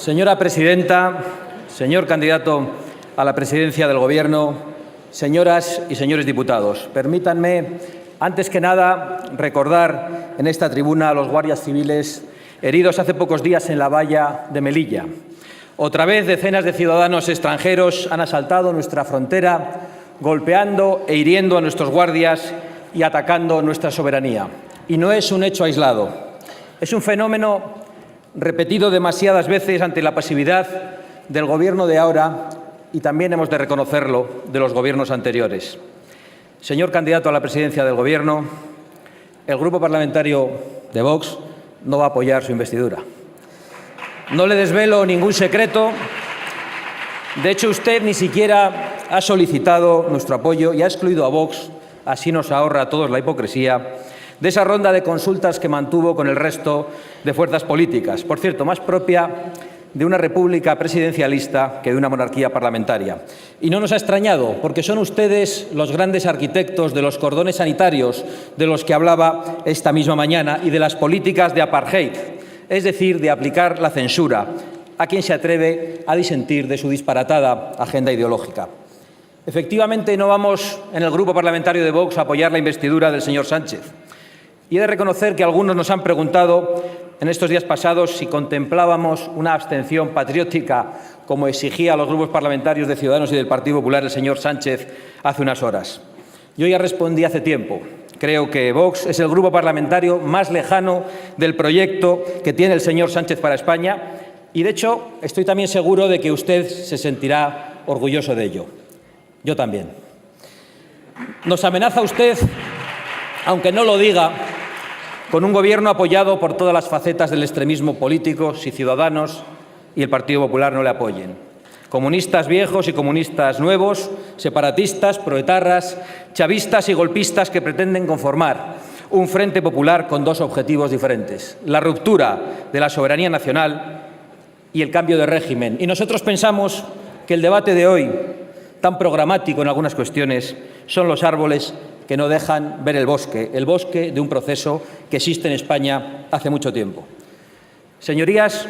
Señora presidenta, señor candidato a la presidencia del Gobierno, señoras y señores diputados, permítanme, antes que nada, recordar en esta tribuna a los guardias civiles heridos hace pocos días en la valla de Melilla. Otra vez, decenas de ciudadanos extranjeros han asaltado nuestra frontera, golpeando e hiriendo a nuestros guardias y atacando nuestra soberanía. Y no es un hecho aislado, es un fenómeno repetido demasiadas veces ante la pasividad del Gobierno de ahora y también hemos de reconocerlo de los gobiernos anteriores. Señor candidato a la presidencia del Gobierno, el Grupo Parlamentario de Vox no va a apoyar su investidura. No le desvelo ningún secreto. De hecho, usted ni siquiera ha solicitado nuestro apoyo y ha excluido a Vox, así nos ahorra a todos la hipocresía, de esa ronda de consultas que mantuvo con el resto de fuerzas políticas, por cierto, más propia de una república presidencialista que de una monarquía parlamentaria. Y no nos ha extrañado, porque son ustedes los grandes arquitectos de los cordones sanitarios de los que hablaba esta misma mañana y de las políticas de apartheid, es decir, de aplicar la censura a quien se atreve a disentir de su disparatada agenda ideológica. Efectivamente, no vamos en el Grupo Parlamentario de Vox a apoyar la investidura del señor Sánchez. Y he de reconocer que algunos nos han preguntado en estos días pasados si contemplábamos una abstención patriótica, como exigía a los grupos parlamentarios de Ciudadanos y del Partido Popular el señor Sánchez hace unas horas. Yo ya respondí hace tiempo. Creo que Vox es el grupo parlamentario más lejano del proyecto que tiene el señor Sánchez para España y, de hecho, estoy también seguro de que usted se sentirá orgulloso de ello. Yo también. Nos amenaza usted, aunque no lo diga, con un Gobierno apoyado por todas las facetas del extremismo político si Ciudadanos y el Partido Popular no le apoyen. Comunistas viejos y comunistas nuevos, separatistas, proetarras, chavistas y golpistas que pretenden conformar un frente popular con dos objetivos diferentes: la ruptura de la soberanía nacional y el cambio de régimen. Y nosotros pensamos que el debate de hoy, tan programático en algunas cuestiones, son los árboles que no dejan ver el bosque de un proceso que existe en España hace mucho tiempo. Señorías,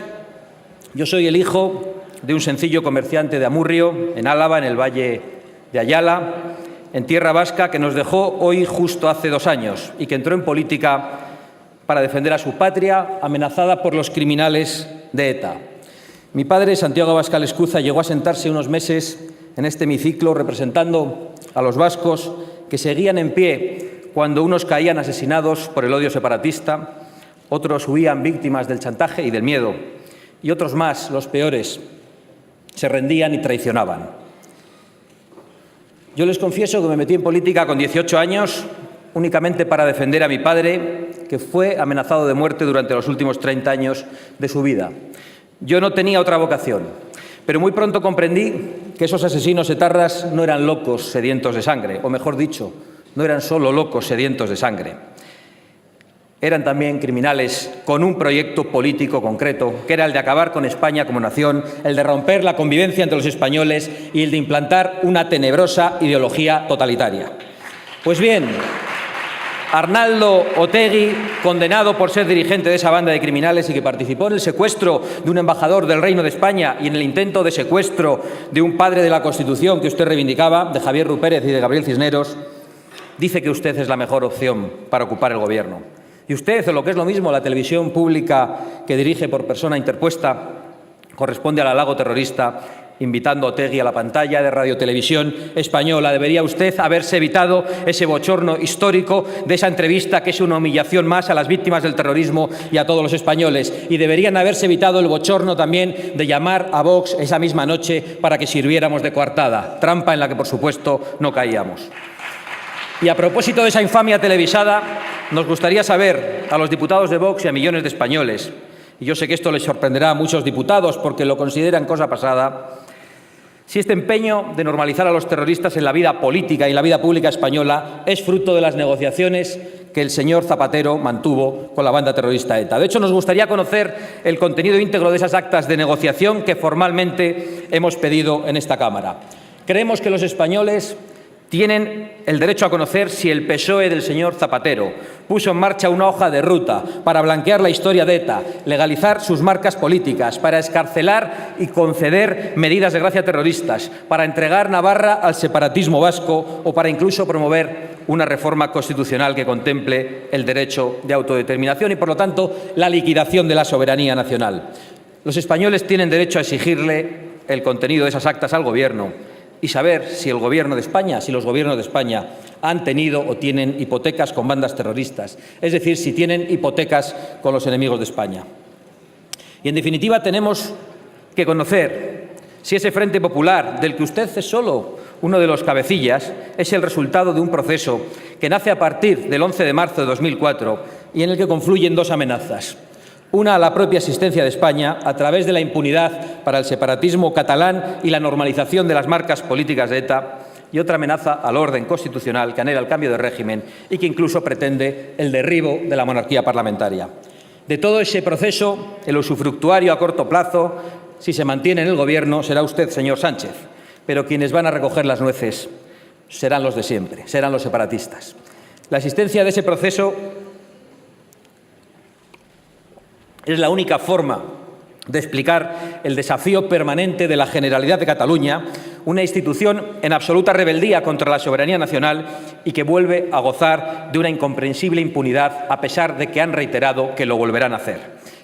yo soy el hijo de un sencillo comerciante de Amurrio, en Álava, en el Valle de Ayala, en tierra vasca, que nos dejó hoy justo hace 2 años y que entró en política para defender a su patria, amenazada por los criminales de ETA. Mi padre, Santiago Abascal Escuza, llegó a sentarse unos meses en este hemiciclo representando a los vascos que seguían en pie cuando unos caían asesinados por el odio separatista, otros huían víctimas del chantaje y del miedo, y otros más, los peores, se rendían y traicionaban. Yo les confieso que me metí en política con 18 años únicamente para defender a mi padre, que fue amenazado de muerte durante los últimos 30 años de su vida. Yo no tenía otra vocación, pero muy pronto comprendí que esos asesinos etarras no eran locos sedientos de sangre, o mejor dicho, no eran solo locos sedientos de sangre. Eran también criminales con un proyecto político concreto, que era el de acabar con España como nación, el de romper la convivencia entre los españoles y el de implantar una tenebrosa ideología totalitaria. Pues bien, Arnaldo Otegi, condenado por ser dirigente de esa banda de criminales y que participó en el secuestro de un embajador del Reino de España y en el intento de secuestro de un padre de la Constitución que usted reivindicaba, de Javier Rupérez y de Gabriel Cisneros, dice que usted es la mejor opción para ocupar el Gobierno. Y usted, o lo que es lo mismo, la televisión pública que dirige por persona interpuesta, corresponde al halago terrorista, invitando a Otegi a la pantalla de Radiotelevisión Española. Debería usted haberse evitado ese bochorno histórico de esa entrevista, que es una humillación más a las víctimas del terrorismo y a todos los españoles. Y deberían haberse evitado el bochorno también de llamar a Vox esa misma noche para que sirviéramos de coartada, trampa en la que, por supuesto, no caíamos. Y a propósito de esa infamia televisada, nos gustaría saber a los diputados de Vox y a millones de españoles, y yo sé que esto les sorprenderá a muchos diputados porque lo consideran cosa pasada, si este empeño de normalizar a los terroristas en la vida política y en la vida pública española es fruto de las negociaciones que el señor Zapatero mantuvo con la banda terrorista ETA. De hecho, nos gustaría conocer el contenido íntegro de esas actas de negociación que formalmente hemos pedido en esta Cámara. Creemos que los españoles Tienen el derecho a conocer si el PSOE del señor Zapatero puso en marcha una hoja de ruta para blanquear la historia de ETA, legalizar sus marcas políticas, para excarcelar y conceder medidas de gracia terroristas, para entregar Navarra al separatismo vasco o para incluso promover una reforma constitucional que contemple el derecho de autodeterminación y, por lo tanto, la liquidación de la soberanía nacional. Los españoles tienen derecho a exigirle el contenido de esas actas al Gobierno y saber si los gobiernos de España han tenido o tienen hipotecas con bandas terroristas, es decir, si tienen hipotecas con los enemigos de España. Y, en definitiva, tenemos que conocer si ese Frente Popular, del que usted es solo uno de los cabecillas, es el resultado de un proceso que nace a partir del 11 de marzo de 2004 y en el que confluyen dos amenazas. Una a la propia existencia de España a través de la impunidad para el separatismo catalán y la normalización de las marcas políticas de ETA, y otra amenaza al orden constitucional que anhela el cambio de régimen y que incluso pretende el derribo de la monarquía parlamentaria. De todo ese proceso, el usufructuario a corto plazo, si se mantiene en el Gobierno, será usted, señor Sánchez, pero quienes van a recoger las nueces serán los de siempre, serán los separatistas. La existencia de ese proceso es la única forma de explicar el desafío permanente de la Generalidad de Cataluña, una institución en absoluta rebeldía contra la soberanía nacional y que vuelve a gozar de una incomprensible impunidad, a pesar de que han reiterado que lo volverán a hacer.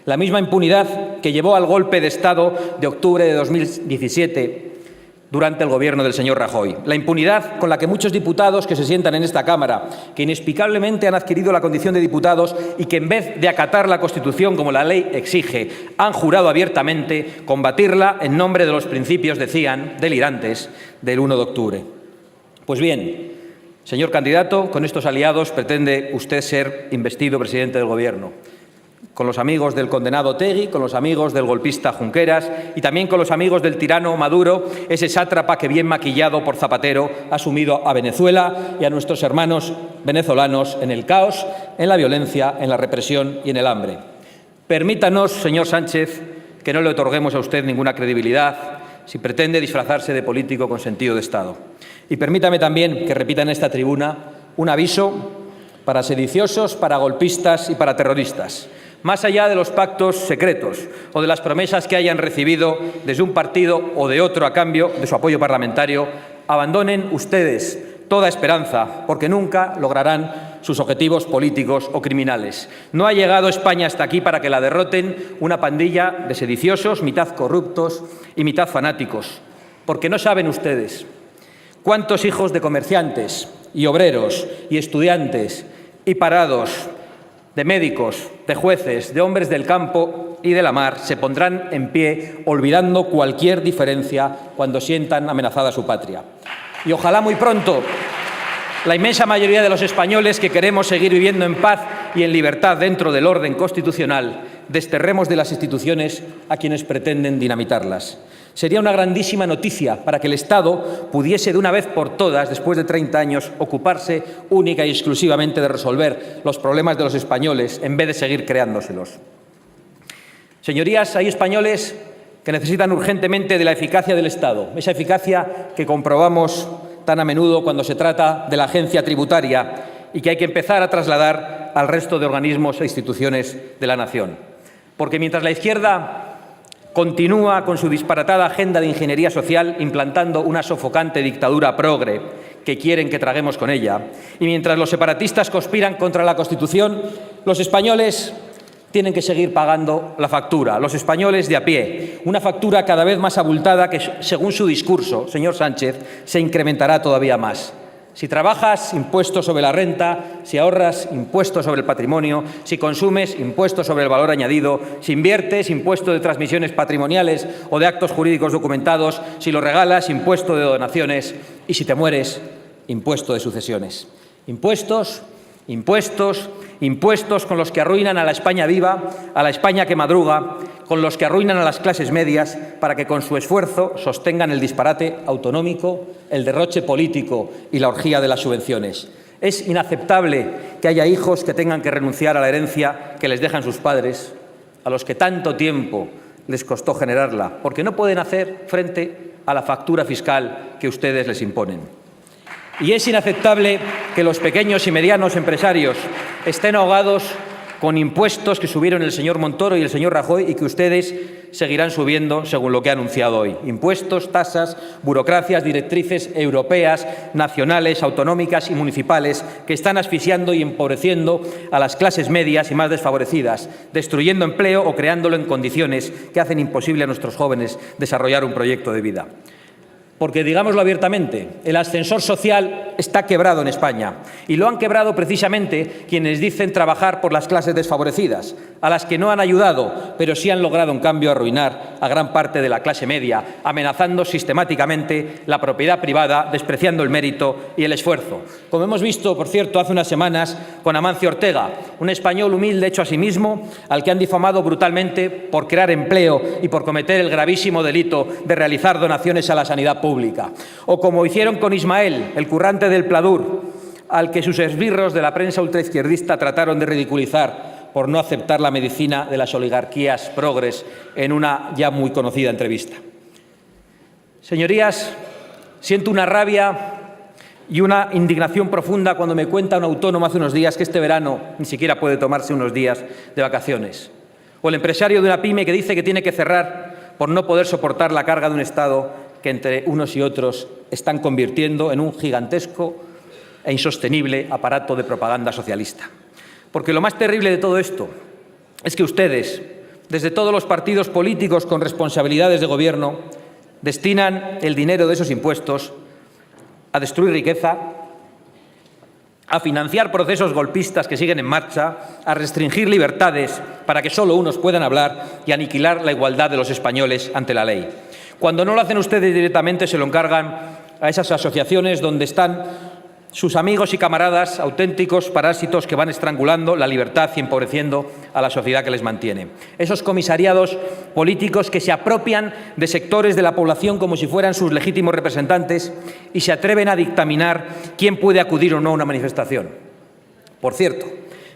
La misma impunidad que llevó al golpe de Estado de octubre de 2017 durante el Gobierno del señor Rajoy. La impunidad con la que muchos diputados que se sientan en esta Cámara, que inexplicablemente han adquirido la condición de diputados y que, en vez de acatar la Constitución como la ley exige, han jurado abiertamente combatirla en nombre de los principios, decían, delirantes del 1 de octubre. Pues bien, señor candidato, con estos aliados pretende usted ser investido presidente del Gobierno, con los amigos del condenado Otegi, con los amigos del golpista Junqueras y también con los amigos del tirano Maduro, ese sátrapa que, bien maquillado por Zapatero, ha sumido a Venezuela y a nuestros hermanos venezolanos en el caos, en la violencia, en la represión y en el hambre. Permítanos, señor Sánchez, que no le otorguemos a usted ninguna credibilidad si pretende disfrazarse de político con sentido de Estado. Y permítame también que repita en esta tribuna un aviso para sediciosos, para golpistas y para terroristas. Más allá de los pactos secretos o de las promesas que hayan recibido desde un partido o de otro a cambio de su apoyo parlamentario, abandonen ustedes toda esperanza, porque nunca lograrán sus objetivos políticos o criminales. No ha llegado España hasta aquí para que la derroten una pandilla de sediciosos, mitad corruptos y mitad fanáticos, porque no saben ustedes cuántos hijos de comerciantes y obreros y estudiantes y parados, de médicos, de jueces, de hombres del campo y de la mar se pondrán en pie olvidando cualquier diferencia cuando sientan amenazada su patria. Y ojalá muy pronto la inmensa mayoría de los españoles que queremos seguir viviendo en paz y en libertad dentro del orden constitucional desterremos de las instituciones a quienes pretenden dinamitarlas. Sería una grandísima noticia para que el Estado pudiese de una vez por todas, después de 30 años, ocuparse única y exclusivamente de resolver los problemas de los españoles en vez de seguir creándoselos. Señorías, hay españoles que necesitan urgentemente de la eficacia del Estado, esa eficacia que comprobamos tan a menudo cuando se trata de la agencia tributaria y que hay que empezar a trasladar al resto de organismos e instituciones de la nación. Porque mientras la izquierda continúa con su disparatada agenda de ingeniería social implantando una sofocante dictadura progre que quieren que traguemos con ella, y mientras los separatistas conspiran contra la Constitución, los españoles tienen que seguir pagando la factura, los españoles de a pie, una factura cada vez más abultada que, según su discurso, señor Sánchez, se incrementará todavía más. Si trabajas, impuesto sobre la renta; si ahorras, impuesto sobre el patrimonio; si consumes, impuesto sobre el valor añadido; si inviertes, impuesto de transmisiones patrimoniales o de actos jurídicos documentados; si lo regalas, impuesto de donaciones; y si te mueres, impuesto de sucesiones. Impuestos, impuestos, impuestos con los que arruinan a la España viva, a la España que madruga, con los que arruinan a las clases medias para que con su esfuerzo sostengan el disparate autonómico, el derroche político y la orgía de las subvenciones. Es inaceptable que haya hijos que tengan que renunciar a la herencia que les dejan sus padres, a los que tanto tiempo les costó generarla, porque no pueden hacer frente a la factura fiscal que ustedes les imponen. Y es inaceptable que los pequeños y medianos empresarios estén ahogados con impuestos que subieron el señor Montoro y el señor Rajoy y que ustedes seguirán subiendo según lo que ha anunciado hoy. Impuestos, tasas, burocracias, directrices europeas, nacionales, autonómicas y municipales que están asfixiando y empobreciendo a las clases medias y más desfavorecidas, destruyendo empleo o creándolo en condiciones que hacen imposible a nuestros jóvenes desarrollar un proyecto de vida. Porque, digámoslo abiertamente, el ascensor social está quebrado en España y lo han quebrado precisamente quienes dicen trabajar por las clases desfavorecidas, a las que no han ayudado, pero sí han logrado, en cambio, arruinar a gran parte de la clase media, amenazando sistemáticamente la propiedad privada, despreciando el mérito y el esfuerzo. Como hemos visto, por cierto, hace unas semanas con Amancio Ortega, un español humilde hecho a sí mismo, al que han difamado brutalmente por crear empleo y por cometer el gravísimo delito de realizar donaciones a la sanidad pública. O como hicieron con Ismael, el currante del Pladur, al que sus esbirros de la prensa ultraizquierdista trataron de ridiculizar por no aceptar la medicina de las oligarquías progres en una ya muy conocida entrevista. Señorías, siento una rabia y una indignación profunda cuando me cuenta un autónomo hace unos días que este verano ni siquiera puede tomarse unos días de vacaciones. O el empresario de una pyme que dice que tiene que cerrar por no poder soportar la carga de un Estado que entre unos y otros están convirtiendo en un gigantesco e insostenible aparato de propaganda socialista. Porque lo más terrible de todo esto es que ustedes, desde todos los partidos políticos con responsabilidades de gobierno, destinan el dinero de esos impuestos a destruir riqueza, a financiar procesos golpistas que siguen en marcha, a restringir libertades para que solo unos puedan hablar y aniquilar la igualdad de los españoles ante la ley. Cuando no lo hacen ustedes directamente, se lo encargan a esas asociaciones donde están sus amigos y camaradas, auténticos parásitos que van estrangulando la libertad y empobreciendo a la sociedad que les mantiene. Esos comisariados políticos que se apropian de sectores de la población como si fueran sus legítimos representantes y se atreven a dictaminar quién puede acudir o no a una manifestación. Por cierto,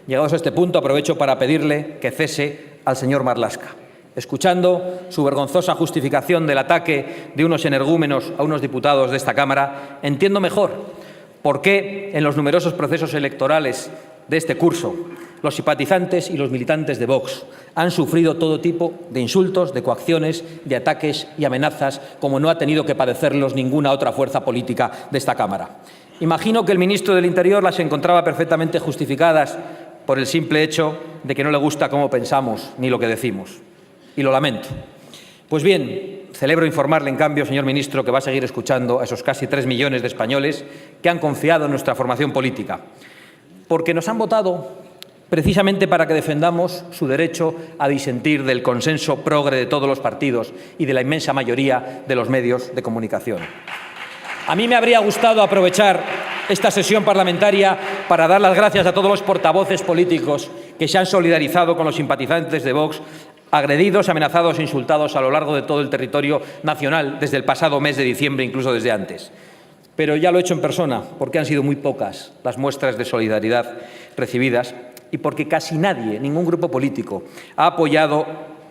llegados a este punto, aprovecho para pedirle que cese al señor Marlaska. Escuchando su vergonzosa justificación del ataque de unos energúmenos a unos diputados de esta Cámara, entiendo mejor por qué en los numerosos procesos electorales de este curso los simpatizantes y los militantes de Vox han sufrido todo tipo de insultos, de coacciones, de ataques y amenazas, como no ha tenido que padecerlos ninguna otra fuerza política de esta Cámara. Imagino que el ministro del Interior las encontraba perfectamente justificadas por el simple hecho de que no le gusta cómo pensamos ni lo que decimos. Y lo lamento. Pues bien, celebro informarle, en cambio, señor ministro, que va a seguir escuchando a esos casi 3 millones de españoles que han confiado en nuestra formación política, porque nos han votado precisamente para que defendamos su derecho a disentir del consenso progre de todos los partidos y de la inmensa mayoría de los medios de comunicación. A mí me habría gustado aprovechar esta sesión parlamentaria para dar las gracias a todos los portavoces políticos que se han solidarizado con los simpatizantes de Vox, agredidos, amenazados e insultados a lo largo de todo el territorio nacional desde el pasado mes de diciembre, incluso desde antes. Pero ya lo he hecho en persona, porque han sido muy pocas las muestras de solidaridad recibidas y porque casi nadie, ningún grupo político, ha apoyado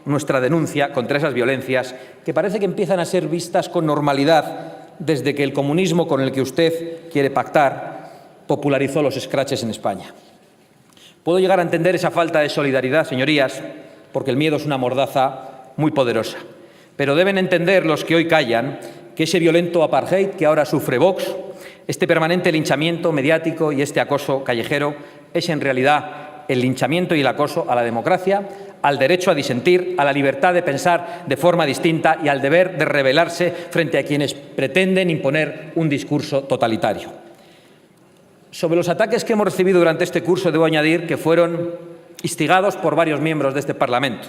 nuestra denuncia contra esas violencias que parece que empiezan a ser vistas con normalidad desde que el comunismo con el que usted quiere pactar popularizó los escraches en España. Puedo llegar a entender esa falta de solidaridad, señorías, porque el miedo es una mordaza muy poderosa. Pero deben entender los que hoy callan que ese violento apartheid que ahora sufre Vox, este permanente linchamiento mediático y este acoso callejero, es en realidad el linchamiento y el acoso a la democracia, al derecho a disentir, a la libertad de pensar de forma distinta y al deber de rebelarse frente a quienes pretenden imponer un discurso totalitario. Sobre los ataques que hemos recibido durante este curso, debo añadir que fueron instigados por varios miembros de este Parlamento.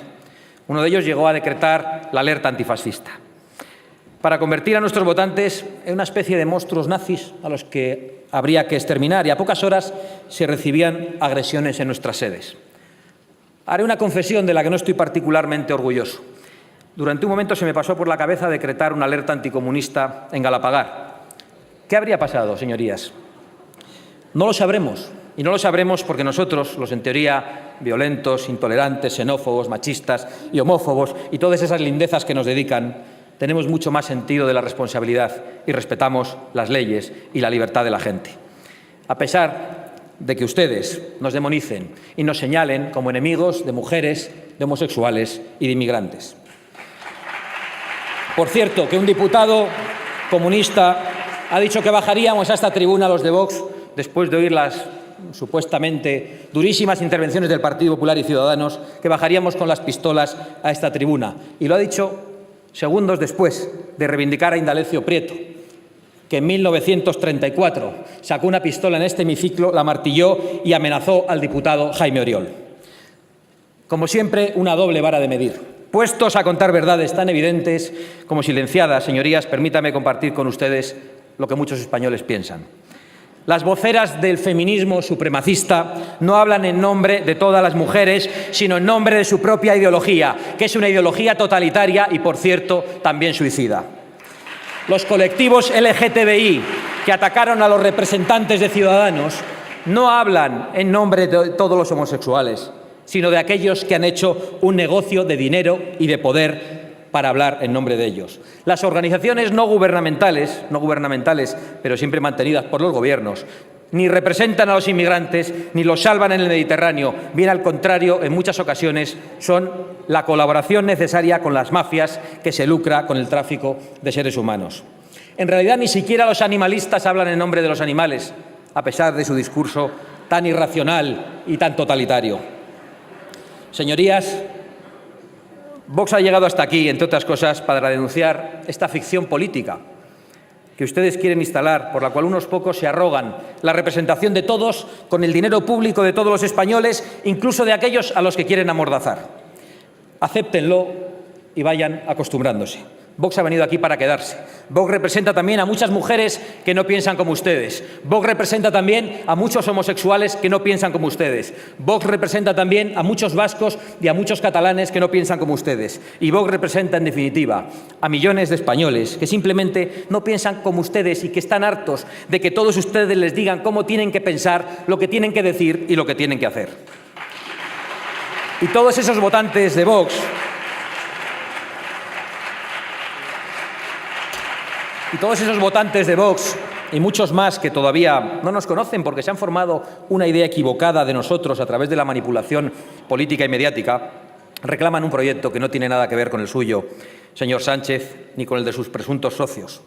Uno de ellos llegó a decretar la alerta antifascista, para convertir a nuestros votantes en una especie de monstruos nazis a los que habría que exterminar, y a pocas horas se recibían agresiones en nuestras sedes. Haré una confesión de la que no estoy particularmente orgulloso. Durante un momento se me pasó por la cabeza decretar una alerta anticomunista en Galapagar. ¿Qué habría pasado, señorías? No lo sabremos. Y no lo sabremos porque nosotros, los en teoría violentos, intolerantes, xenófobos, machistas y homófobos y todas esas lindezas que nos dedican, tenemos mucho más sentido de la responsabilidad y respetamos las leyes y la libertad de la gente. A pesar de que ustedes nos demonicen y nos señalen como enemigos de mujeres, de homosexuales y de inmigrantes. Por cierto, que un diputado comunista ha dicho que bajaríamos a esta tribuna los de Vox después de oír las supuestamente durísimas intervenciones del Partido Popular y Ciudadanos, que bajaríamos con las pistolas a esta tribuna. Y lo ha dicho segundos después de reivindicar a Indalecio Prieto, que en 1934 sacó una pistola en este hemiciclo, la martilló y amenazó al diputado Jaime Oriol. Como siempre, una doble vara de medir. Puestos a contar verdades tan evidentes como silenciadas, señorías, permítame compartir con ustedes lo que muchos españoles piensan. Las voceras del feminismo supremacista no hablan en nombre de todas las mujeres, sino en nombre de su propia ideología, que es una ideología totalitaria y, por cierto, también suicida. Los colectivos LGTBI que atacaron a los representantes de Ciudadanos no hablan en nombre de todos los homosexuales, sino de aquellos que han hecho un negocio de dinero y de poder para hablar en nombre de ellos. Las organizaciones no gubernamentales, pero siempre mantenidas por los gobiernos, ni representan a los inmigrantes, ni los salvan en el Mediterráneo. Bien al contrario, en muchas ocasiones son la colaboración necesaria con las mafias que se lucra con el tráfico de seres humanos. En realidad, ni siquiera los animalistas hablan en nombre de los animales, a pesar de su discurso tan irracional y tan totalitario. Señorías, Vox ha llegado hasta aquí, entre otras cosas, para denunciar esta ficción política que ustedes quieren instalar, por la cual unos pocos se arrogan la representación de todos con el dinero público de todos los españoles, incluso de aquellos a los que quieren amordazar. Acéptenlo y vayan acostumbrándose. Vox ha venido aquí para quedarse. Vox representa también a muchas mujeres que no piensan como ustedes. Vox representa también a muchos homosexuales que no piensan como ustedes. Vox representa también a muchos vascos y a muchos catalanes que no piensan como ustedes. Y Vox representa, en definitiva, a millones de españoles que simplemente no piensan como ustedes y que están hartos de que todos ustedes les digan cómo tienen que pensar, lo que tienen que decir y lo que tienen que hacer. Y todos esos votantes de Vox y muchos más que todavía no nos conocen porque se han formado una idea equivocada de nosotros a través de la manipulación política y mediática, reclaman un proyecto que no tiene nada que ver con el suyo, señor Sánchez, ni con el de sus presuntos socios.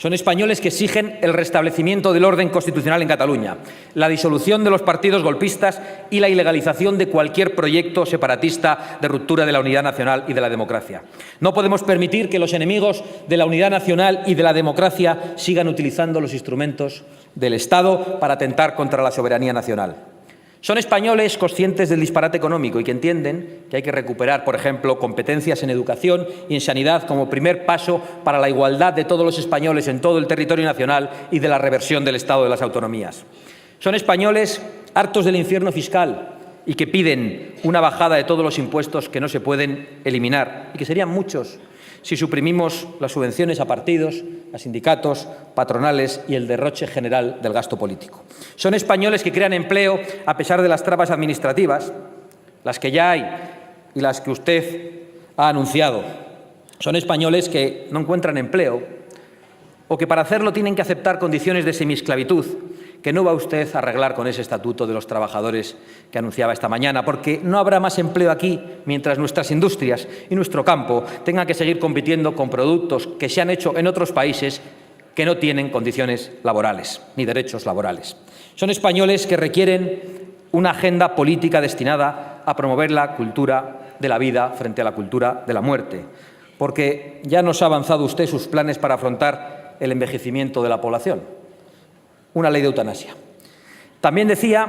Son españoles que exigen el restablecimiento del orden constitucional en Cataluña, la disolución de los partidos golpistas y la ilegalización de cualquier proyecto separatista de ruptura de la unidad nacional y de la democracia. No podemos permitir que los enemigos de la unidad nacional y de la democracia sigan utilizando los instrumentos del Estado para atentar contra la soberanía nacional. Son españoles conscientes del disparate económico y que entienden que hay que recuperar, por ejemplo, competencias en educación y en sanidad como primer paso para la igualdad de todos los españoles en todo el territorio nacional y de la reversión del Estado de las autonomías. Son españoles hartos del infierno fiscal y que piden una bajada de todos los impuestos que no se pueden eliminar y que serían muchos si suprimimos las subvenciones a partidos, a sindicatos, patronales y el derroche general del gasto político. Son españoles que crean empleo a pesar de las trabas administrativas, las que ya hay y las que usted ha anunciado. Son españoles que no encuentran empleo o que para hacerlo tienen que aceptar condiciones de semiesclavitud que no va usted a arreglar con ese estatuto de los trabajadores que anunciaba esta mañana, porque no habrá más empleo aquí mientras nuestras industrias y nuestro campo tengan que seguir compitiendo con productos que se han hecho en otros países que no tienen condiciones laborales ni derechos laborales. Son españoles que requieren una agenda política destinada a promover la cultura de la vida frente a la cultura de la muerte, porque ya nos ha avanzado usted sus planes para afrontar el envejecimiento de la población. Una ley de eutanasia. También decía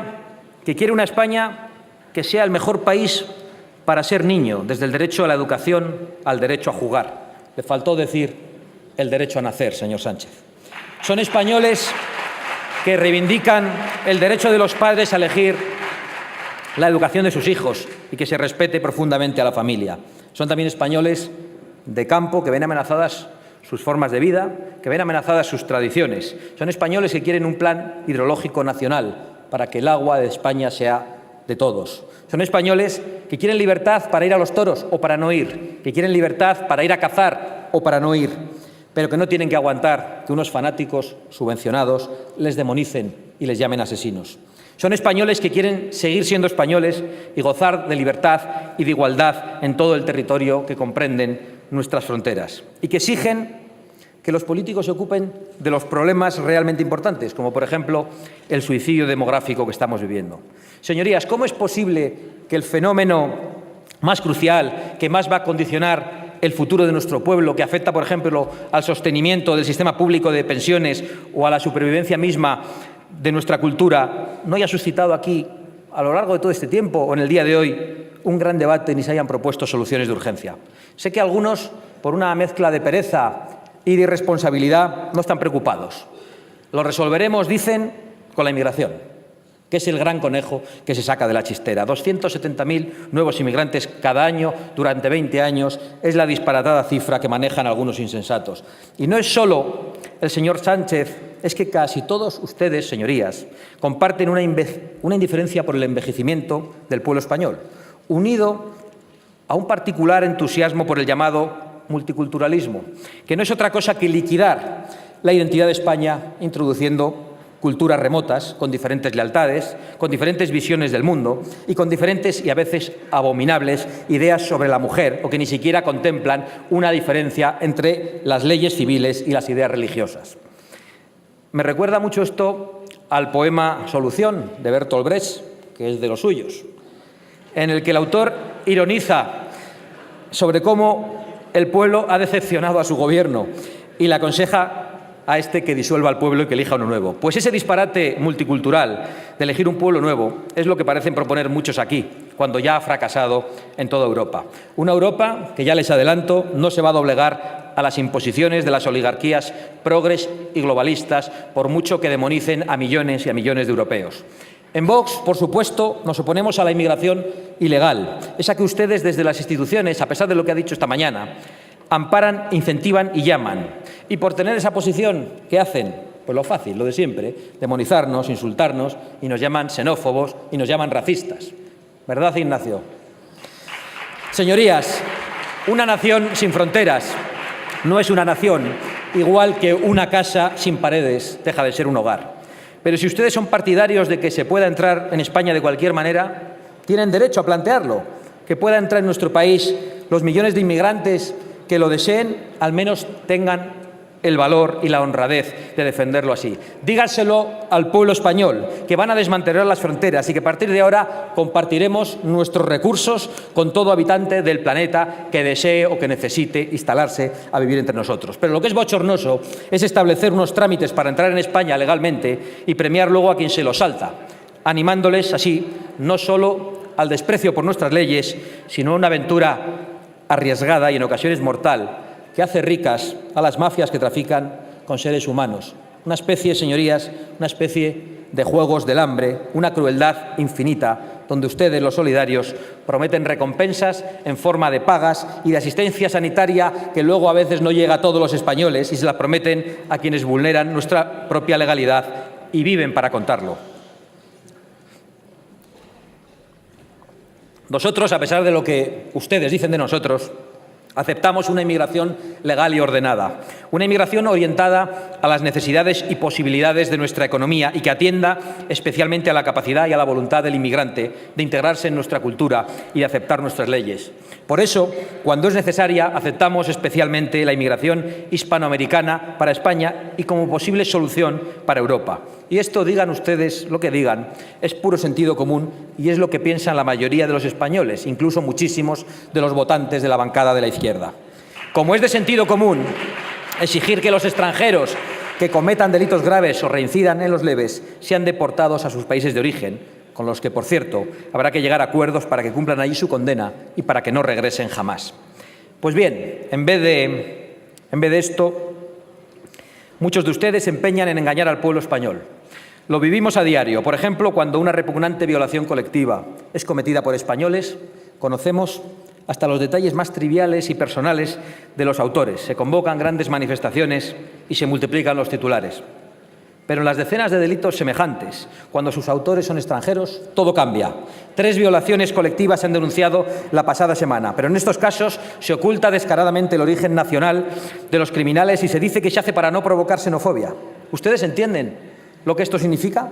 que quiere una España que sea el mejor país para ser niño, desde el derecho a la educación al derecho a jugar. Le faltó decir el derecho a nacer, señor Sánchez. Son españoles que reivindican el derecho de los padres a elegir la educación de sus hijos y que se respete profundamente a la familia. Son también españoles de campo que ven amenazadas sus formas de vida, que ven amenazadas sus tradiciones. Son españoles que quieren un plan hidrológico nacional para que el agua de España sea de todos. Son españoles que quieren libertad para ir a los toros o para no ir, que quieren libertad para ir a cazar o para no ir, pero que no tienen que aguantar que unos fanáticos subvencionados les demonicen y les llamen asesinos. Son españoles que quieren seguir siendo españoles y gozar de libertad y de igualdad en todo el territorio que comprenden nuestras fronteras, y que exigen que los políticos se ocupen de los problemas realmente importantes, como por ejemplo el suicidio demográfico que estamos viviendo. Señorías, ¿cómo es posible que el fenómeno más crucial, que más va a condicionar el futuro de nuestro pueblo, que afecta, por ejemplo, al sostenimiento del sistema público de pensiones o a la supervivencia misma de nuestra cultura, no haya suscitado aquí, a lo largo de todo este tiempo o en el día de hoy, un gran debate ni se hayan propuesto soluciones de urgencia? Sé que algunos, por una mezcla de pereza y de irresponsabilidad, no están preocupados. Lo resolveremos, dicen, con la inmigración, que es el gran conejo que se saca de la chistera. 270.000 nuevos inmigrantes cada año durante 20 años es la disparatada cifra que manejan algunos insensatos. Y no es solo el señor Sánchez, es que casi todos ustedes, señorías, comparten una indiferencia por el envejecimiento del pueblo español, unido a un particular entusiasmo por el llamado multiculturalismo, que no es otra cosa que liquidar la identidad de España introduciendo culturas remotas, con diferentes lealtades, con diferentes visiones del mundo y con diferentes y a veces abominables ideas sobre la mujer, o que ni siquiera contemplan una diferencia entre las leyes civiles y las ideas religiosas. Me recuerda mucho esto al poema Solución de Bertolt Brecht, que es de los suyos, en el que el autor ironiza sobre cómo el pueblo ha decepcionado a su gobierno y le aconseja a este que disuelva al pueblo y que elija uno nuevo. Pues ese disparate multicultural de elegir un pueblo nuevo es lo que parecen proponer muchos aquí, cuando ya ha fracasado en toda Europa. Una Europa que, ya les adelanto, no se va a doblegar a las imposiciones de las oligarquías progres y globalistas, por mucho que demonicen a millones y a millones de europeos. En Vox, por supuesto, nos oponemos a la inmigración ilegal, esa que ustedes desde las instituciones, a pesar de lo que ha dicho esta mañana, amparan, incentivan y llaman. Y por tener esa posición, ¿qué hacen? Pues lo fácil, lo de siempre, demonizarnos, insultarnos, y nos llaman xenófobos y nos llaman racistas. ¿Verdad, Ignacio? Señorías, una nación sin fronteras no es una nación, igual que una casa sin paredes deja de ser un hogar. Pero si ustedes son partidarios de que se pueda entrar en España de cualquier manera, tienen derecho a plantearlo. Que pueda entrar en nuestro país los millones de inmigrantes que lo deseen, al menos tengan el valor y la honradez de defenderlo así. Díganselo al pueblo español, que van a desmantelar las fronteras y que a partir de ahora compartiremos nuestros recursos con todo habitante del planeta que desee o que necesite instalarse a vivir entre nosotros. Pero lo que es bochornoso es establecer unos trámites para entrar en España legalmente y premiar luego a quien se lo salta, animándoles así no solo al desprecio por nuestras leyes, sino a una aventura arriesgada y en ocasiones mortal, que hace ricas a las mafias que trafican con seres humanos. Una especie, señorías, una especie de juegos del hambre, una crueldad infinita, donde ustedes, los solidarios, prometen recompensas en forma de pagas y de asistencia sanitaria que luego a veces no llega a todos los españoles y se las prometen a quienes vulneran nuestra propia legalidad y viven para contarlo. Nosotros, a pesar de lo que ustedes dicen de nosotros, aceptamos una inmigración legal y ordenada, una inmigración orientada a las necesidades y posibilidades de nuestra economía y que atienda especialmente a la capacidad y a la voluntad del inmigrante de integrarse en nuestra cultura y de aceptar nuestras leyes. Por eso, cuando es necesaria, aceptamos especialmente la inmigración hispanoamericana para España y como posible solución para Europa. Y esto, digan ustedes lo que digan, es puro sentido común y es lo que piensan la mayoría de los españoles, incluso muchísimos de los votantes de la bancada de la izquierda. Como es de sentido común exigir que los extranjeros que cometan delitos graves o reincidan en los leves sean deportados a sus países de origen, con los que, por cierto, habrá que llegar a acuerdos para que cumplan allí su condena y para que no regresen jamás. Pues bien, en vez de esto, muchos de ustedes se empeñan en engañar al pueblo español. Lo vivimos a diario. Por ejemplo, cuando una repugnante violación colectiva es cometida por españoles, conocemos hasta los detalles más triviales y personales de los autores. Se convocan grandes manifestaciones y se multiplican los titulares. Pero en las decenas de delitos semejantes, cuando sus autores son extranjeros, todo cambia. 3 violaciones colectivas se han denunciado la pasada semana, pero en estos casos se oculta descaradamente el origen nacional de los criminales y se dice que se hace para no provocar xenofobia. ¿Ustedes entienden lo que esto significa?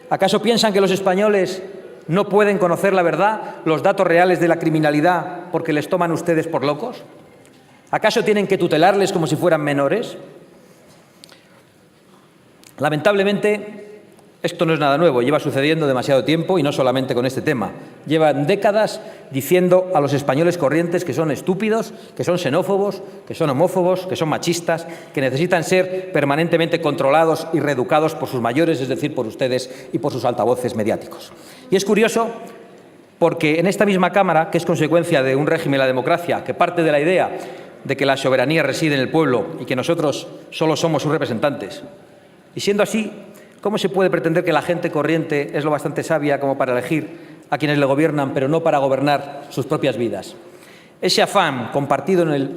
¿Acaso piensan que los españoles no pueden conocer la verdad, los datos reales de la criminalidad, porque les toman ustedes por locos? ¿Acaso tienen que tutelarles como si fueran menores? Lamentablemente, esto no es nada nuevo, lleva sucediendo demasiado tiempo y no solamente con este tema. Llevan décadas diciendo a los españoles corrientes que son estúpidos, que son xenófobos, que son homófobos, que son machistas, que necesitan ser permanentemente controlados y reeducados por sus mayores, es decir, por ustedes y por sus altavoces mediáticos. Y es curioso porque en esta misma Cámara, que es consecuencia de un régimen de la democracia, que parte de la idea de que la soberanía reside en el pueblo y que nosotros solo somos sus representantes, y siendo así, ¿cómo se puede pretender que la gente corriente es lo bastante sabia como para elegir a quienes le gobiernan, pero no para gobernar sus propias vidas? Ese afán compartido en el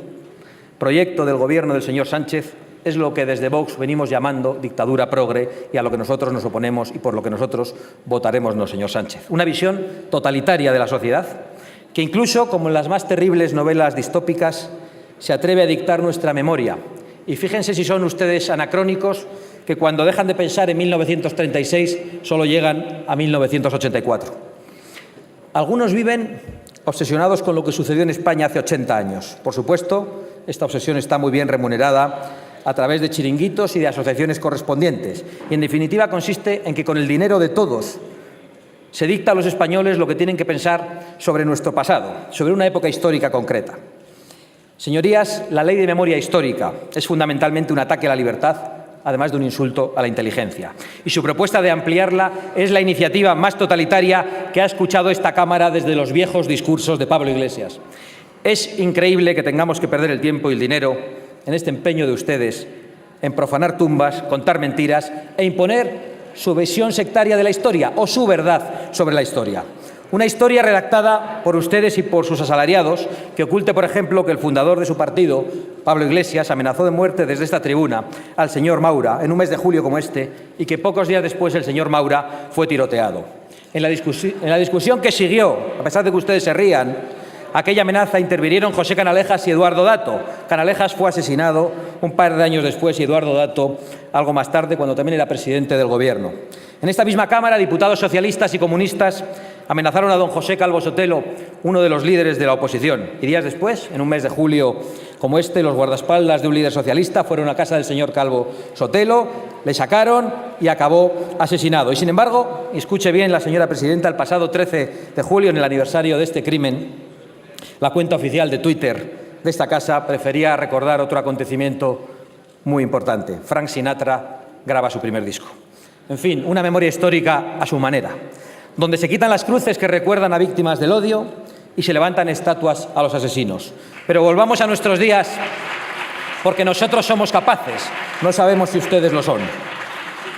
proyecto del Gobierno del señor Sánchez es lo que desde Vox venimos llamando dictadura progre y a lo que nosotros nos oponemos y por lo que nosotros votaremos no, señor Sánchez. Una visión totalitaria de la sociedad que incluso, como en las más terribles novelas distópicas, se atreve a dictar nuestra memoria. Y fíjense si son ustedes anacrónicos, que cuando dejan de pensar en 1936 solo llegan a 1984. Algunos viven obsesionados con lo que sucedió en España hace 80 años. Por supuesto, esta obsesión está muy bien remunerada a través de chiringuitos y de asociaciones correspondientes. Y, en definitiva, consiste en que con el dinero de todos se dicta a los españoles lo que tienen que pensar sobre nuestro pasado, sobre una época histórica concreta. Señorías, la ley de memoria histórica es fundamentalmente un ataque a la libertad, además de un insulto a la inteligencia. Y su propuesta de ampliarla es la iniciativa más totalitaria que ha escuchado esta Cámara desde los viejos discursos de Pablo Iglesias. Es increíble que tengamos que perder el tiempo y el dinero en este empeño de ustedes en profanar tumbas, contar mentiras e imponer su visión sectaria de la historia o su verdad sobre la historia. Una historia redactada por ustedes y por sus asalariados que oculte, por ejemplo, que el fundador de su partido, Pablo Iglesias, amenazó de muerte desde esta tribuna al señor Maura en un mes de julio como este y que pocos días después el señor Maura fue tiroteado. En la discusión que siguió, a pesar de que ustedes se rían, aquella amenaza intervinieron José Canalejas y Eduardo Dato. Canalejas fue asesinado un par de años después y Eduardo Dato algo más tarde, cuando también era presidente del Gobierno. En esta misma Cámara, diputados socialistas y comunistas amenazaron a don José Calvo Sotelo, uno de los líderes de la oposición. Y días después, en un mes de julio como este, los guardaespaldas de un líder socialista fueron a casa del señor Calvo Sotelo, le sacaron y acabó asesinado. Y sin embargo, escuche bien la señora presidenta, el pasado 13 de julio, en el aniversario de este crimen, la cuenta oficial de Twitter de esta casa prefería recordar otro acontecimiento muy importante. Frank Sinatra graba su primer disco. En fin, una memoria histórica a su manera, donde se quitan las cruces que recuerdan a víctimas del odio y se levantan estatuas a los asesinos. Pero volvamos a nuestros días, porque nosotros somos capaces, no sabemos si ustedes lo son.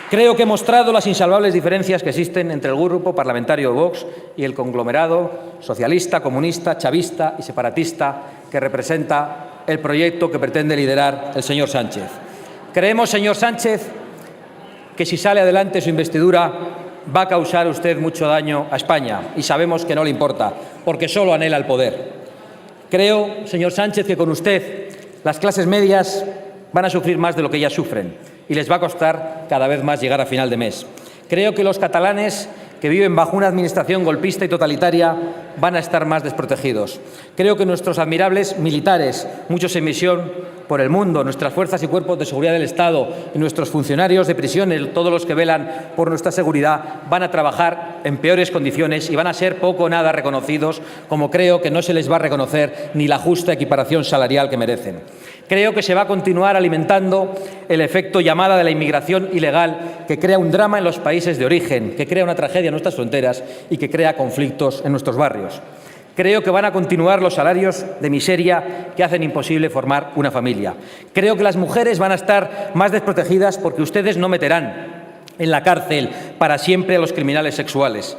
Creo que he mostrado las insalvables diferencias que existen entre el grupo parlamentario de Vox y el conglomerado socialista, comunista, chavista y separatista que representa el proyecto que pretende liderar el señor Sánchez. Creemos, señor Sánchez, que si sale adelante su investidura va a causar usted mucho daño a España y sabemos que no le importa, porque solo anhela el poder. Creo, señor Sánchez, que con usted las clases medias van a sufrir más de lo que ya sufren y les va a costar cada vez más llegar a final de mes. Creo que los catalanes que viven bajo una administración golpista y totalitaria van a estar más desprotegidos. Creo que nuestros admirables militares, muchos en misión por el mundo, nuestras fuerzas y cuerpos de seguridad del Estado y nuestros funcionarios de prisiones, todos los que velan por nuestra seguridad, van a trabajar en peores condiciones y van a ser poco o nada reconocidos, como creo que no se les va a reconocer ni la justa equiparación salarial que merecen. Creo que se va a continuar alimentando el efecto llamada de la inmigración ilegal, que crea un drama en los países de origen, que crea una tragedia en nuestras fronteras y que crea conflictos en nuestros barrios. Creo que van a continuar los salarios de miseria que hacen imposible formar una familia. Creo que las mujeres van a estar más desprotegidas porque ustedes no meterán en la cárcel para siempre a los criminales sexuales.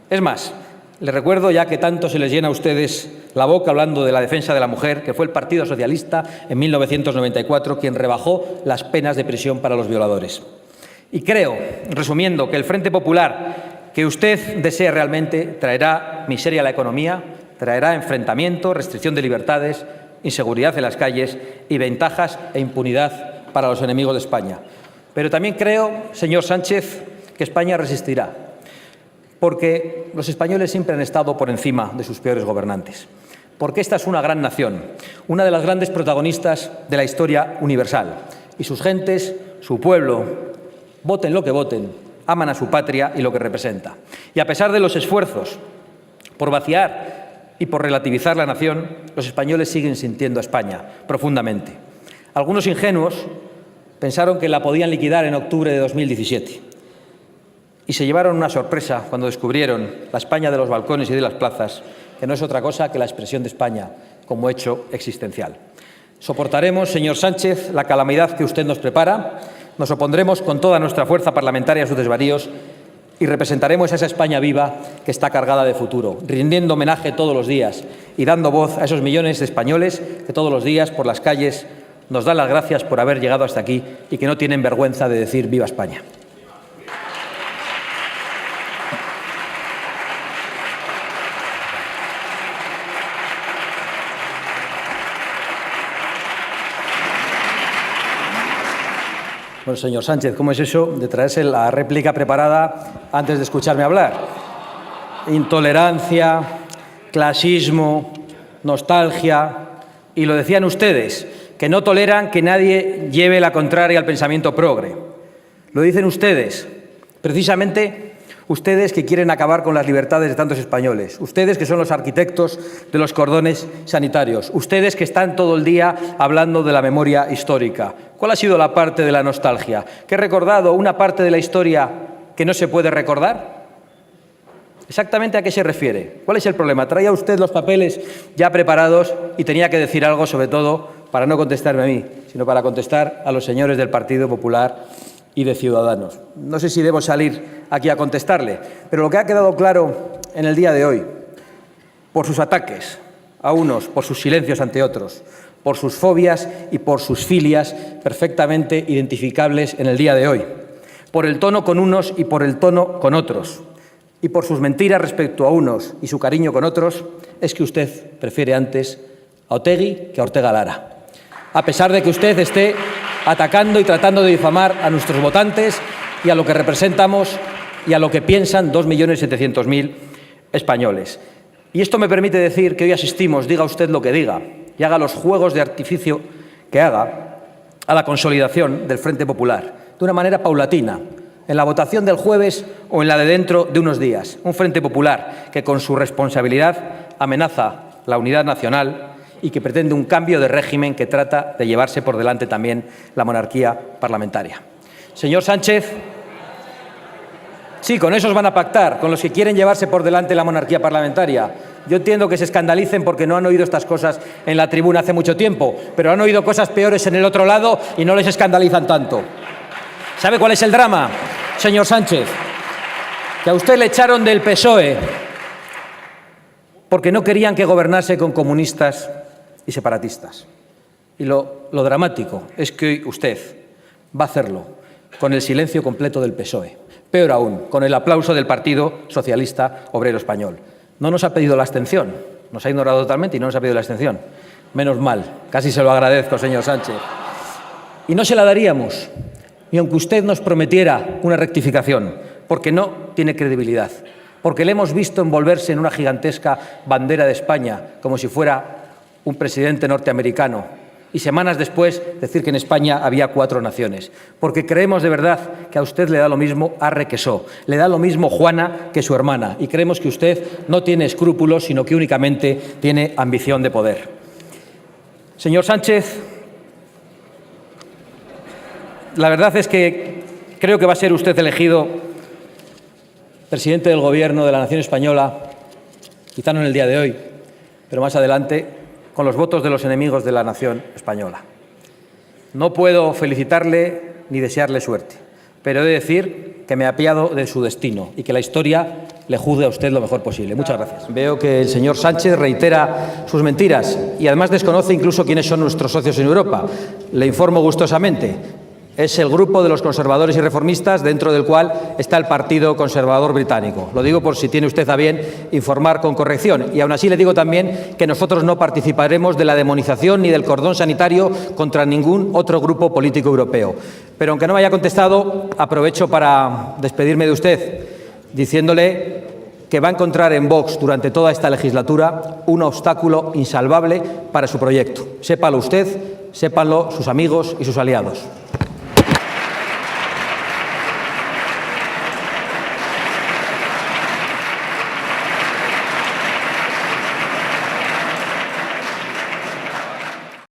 Es más, les recuerdo, ya que tanto se les llena a ustedes la boca hablando de la defensa de la mujer, que fue el Partido Socialista en 1994 quien rebajó las penas de prisión para los violadores. Y creo, resumiendo, que el Frente Popular que usted desea realmente traerá miseria a la economía, traerá enfrentamiento, restricción de libertades, inseguridad en las calles y ventajas e impunidad para los enemigos de España. Pero también creo, señor Sánchez, que España resistirá, porque los españoles siempre han estado por encima de sus peores gobernantes, porque esta es una gran nación, una de las grandes protagonistas de la historia universal, y sus gentes, su pueblo, voten lo que voten, aman a su patria y lo que representa. Y a pesar de los esfuerzos por vaciar y por relativizar la nación, los españoles siguen sintiendo a España profundamente. Algunos ingenuos pensaron que la podían liquidar en octubre de 2017 y se llevaron una sorpresa cuando descubrieron la España de los balcones y de las plazas, que no es otra cosa que la expresión de España como hecho existencial. Soportaremos, señor Sánchez, la calamidad que usted nos prepara, nos opondremos con toda nuestra fuerza parlamentaria a sus desvaríos y representaremos a esa España viva que está cargada de futuro, rindiendo homenaje todos los días y dando voz a esos millones de españoles que todos los días por las calles nos dan las gracias por haber llegado hasta aquí y que no tienen vergüenza de decir ¡viva España! Bueno, señor Sánchez, ¿cómo es eso de traerse la réplica preparada antes de escucharme hablar? Intolerancia, clasismo, nostalgia, y lo decían ustedes, que no toleran que nadie lleve la contraria al pensamiento progre. Lo dicen ustedes, precisamente ustedes que quieren acabar con las libertades de tantos españoles, ustedes que son los arquitectos de los cordones sanitarios, ustedes que están todo el día hablando de la memoria histórica. ¿Cuál ha sido la parte de la nostalgia? ¿Que he recordado una parte de la historia que no se puede recordar? ¿Exactamente a qué se refiere? ¿Cuál es el problema? Traía usted los papeles ya preparados y tenía que decir algo, sobre todo, para no contestarme a mí, sino para contestar a los señores del Partido Popular y de Ciudadanos. No sé si debo salir aquí a contestarle, pero lo que ha quedado claro en el día de hoy, por sus ataques a unos, por sus silencios ante otros, por sus fobias y por sus filias perfectamente identificables en el día de hoy, por el tono con unos y por el tono con otros, y por sus mentiras respecto a unos y su cariño con otros, es que usted prefiere antes a Otegi que a Ortega Lara, a pesar de que usted esté atacando y tratando de difamar a nuestros votantes y a lo que representamos y a lo que piensan 2.700.000 españoles. Y esto me permite decir que hoy asistimos, diga usted lo que diga, y haga los juegos de artificio que haga, a la consolidación del Frente Popular, de una manera paulatina, en la votación del jueves o en la de dentro de unos días. Un Frente Popular que con su responsabilidad amenaza la unidad nacional y que pretende un cambio de régimen que trata de llevarse por delante también la monarquía parlamentaria. Señor Sánchez, sí, con esos van a pactar, con los que quieren llevarse por delante la monarquía parlamentaria. Yo entiendo que se escandalicen porque no han oído estas cosas en la tribuna hace mucho tiempo, pero han oído cosas peores en el otro lado y no les escandalizan tanto. ¿Sabe cuál es el drama, señor Sánchez? Que a usted le echaron del PSOE porque no querían que gobernase con comunistas y separatistas. Y lo dramático es que hoy usted va a hacerlo con el silencio completo del PSOE. Peor aún, con el aplauso del Partido Socialista Obrero Español. No nos ha pedido la abstención, nos ha ignorado totalmente y no nos ha pedido la abstención. Menos mal, casi se lo agradezco, señor Sánchez. Y no se la daríamos, ni aunque usted nos prometiera una rectificación, porque no tiene credibilidad, porque le hemos visto envolverse en una gigantesca bandera de España, como si fuera un presidente norteamericano, y semanas después decir que en España había 4 naciones, porque creemos de verdad que a usted le da lo mismo Arre que So, le da lo mismo Juana que su hermana, y creemos que usted no tiene escrúpulos, sino que únicamente tiene ambición de poder. Señor Sánchez, la verdad es que creo que va a ser usted elegido presidente del Gobierno de la nación española, quizá no en el día de hoy, pero más adelante, con los votos de los enemigos de la nación española. No puedo felicitarle ni desearle suerte, pero he de decir que me apiado de su destino y que la historia le juzgue a usted lo mejor posible. Muchas gracias. Veo que el señor Sánchez reitera sus mentiras y además desconoce incluso quiénes son nuestros socios en Europa. Le informo gustosamente Es el grupo de los conservadores y reformistas, dentro del cual está el Partido Conservador Británico. Lo digo por si tiene usted a bien informar con corrección. Y aún así le digo también que nosotros no participaremos de la demonización ni del cordón sanitario contra ningún otro grupo político europeo. Pero aunque no me haya contestado, aprovecho para despedirme de usted, diciéndole que va a encontrar en Vox durante toda esta legislatura un obstáculo insalvable para su proyecto. Sépalo usted, sépanlo sus amigos y sus aliados.